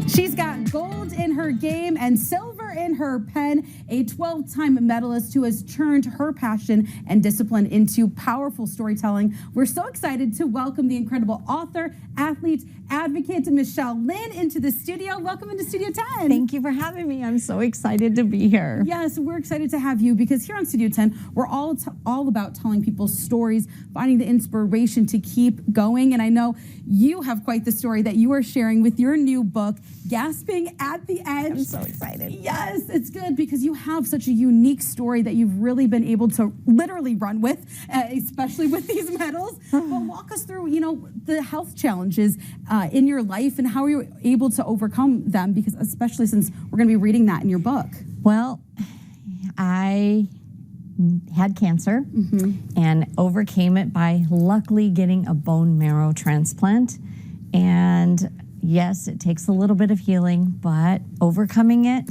She's got gold in her game and silver in her pen, a 12-time medalist who has turned her passion and discipline into powerful storytelling. We're so excited to welcome the incredible author, athlete, advocate, Michelle Lynn into the studio. Welcome into Studio 10. Thank you for having me. I'm so excited to be here. Yes, we're excited to have you because here on Studio 10, we're all about telling people's stories, finding the inspiration to keep going. And I know you have quite the story that you are sharing with your new book, Gasping at the Edge. I'm so excited. Yes, it's good because you have such a unique story that you've really been able to literally run with, especially with these medals. But walk us through, the health challenges in your life and how are you able to overcome them, because especially since we're going to be reading that in your book. Well, I had cancer and overcame it by luckily getting a bone marrow transplant. And yes, it takes a little bit of healing, but overcoming it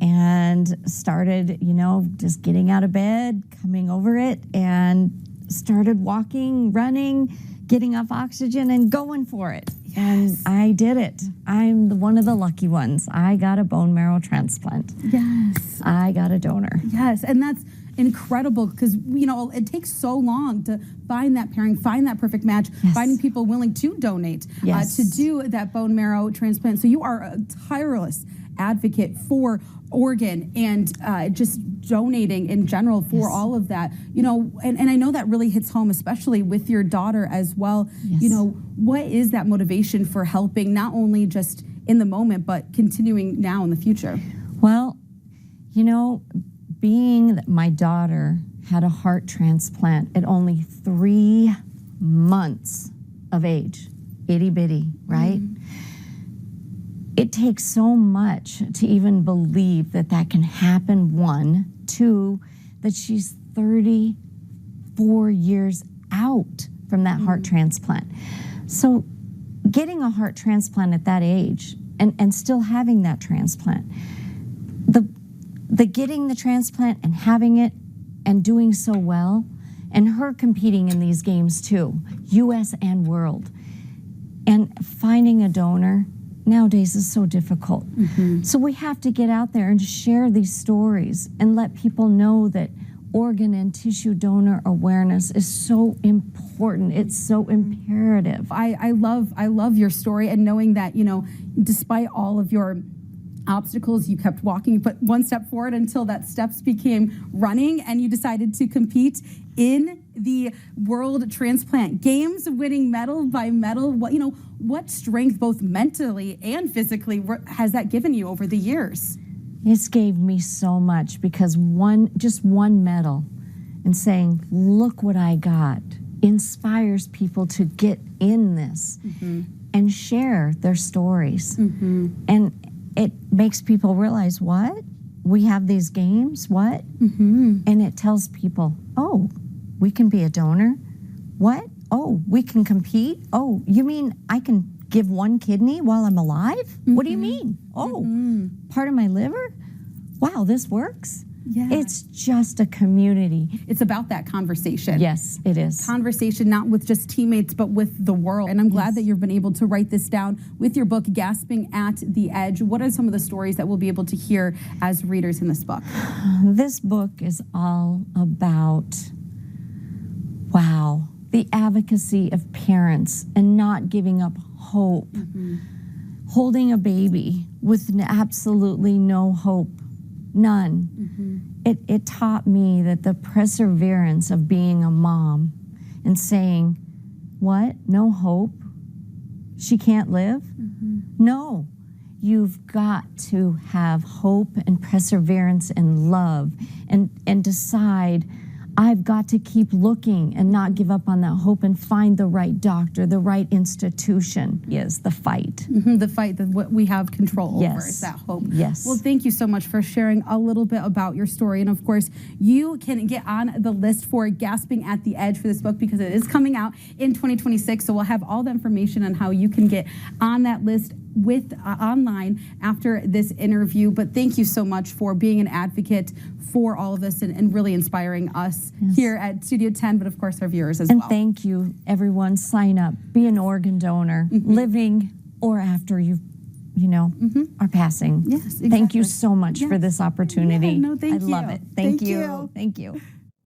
and started, just getting out of bed, coming over it, and started walking, running, getting off oxygen and going for it. Yes. And I did it. I'm one of the lucky ones. I got a bone marrow transplant. Yes. I got a donor. Yes, and that's incredible because, it takes so long to find that pairing, find that perfect match, yes. finding people willing to donate, yes. To do that bone marrow transplant. So you are a tireless advocate for organ and just donating in general for yes. all of that, and I know that really hits home, especially with your daughter as well. Yes. What is that motivation for helping not only just in the moment, but continuing now in the future? Well, being that my daughter had a heart transplant at only 3 months of age, itty bitty, right? It takes so much to even believe that that can happen, 1. 2, that she's 34 years out from that heart transplant. So getting a heart transplant at that age and still having that transplant, the getting the transplant and having it and doing so well, and her competing in these games too, US and world, and finding a donor nowadays is so difficult. So we have to get out there and share these stories and let people know that organ and tissue donor awareness is so important. It's so imperative. I love your story, and knowing that, despite all of your obstacles, you kept walking, you put one step forward until that steps became running, and you decided to compete in the World Transplant Games, winning medal by medal. What strength, both mentally and physically, has that given you over the years? It's gave me so much, because just one medal and saying, look what I got, inspires people to get in this and share their stories. And it makes people realize, what? We have these games, what? And it tells people, oh, we can be a donor? What? Oh, we can compete? Oh, you mean I can give one kidney while I'm alive? What do you mean? Oh, part of my liver? Wow, this works? Yeah. It's just a community. It's about that conversation. Yes, it is. Conversation, not with just teammates, but with the world. And I'm glad that you've been able to write this down with your book, Gasping at the Edge. What are some of the stories that we'll be able to hear as readers in this book? This book is all about, the advocacy of parents and not giving up hope. Holding a baby with absolutely no hope. None. It taught me that the perseverance of being a mom and saying, what? No hope? She can't live? No. You've got to have hope and perseverance and love and decide, I've got to keep looking and not give up on that hope and find the right doctor, the right institution. Is the fight. The fight that what we have control over is that hope. Yes. Well, thank you so much for sharing a little bit about your story. And of course, you can get on the list for Gasping at the Edge for this book, because it is coming out in 2026. So we'll have all the information on how you can get on that list with online after this interview. But thank you so much for being an advocate for all of this and really inspiring us here at Studio 10, but of course our viewers as well. And thank you, everyone. Sign up, be an organ donor, living or after you've are passing. Yes, Thank you exactly. so much for Yes. this opportunity. Yeah, no, thank I love you. it. Thank Thank you. you. Thank you.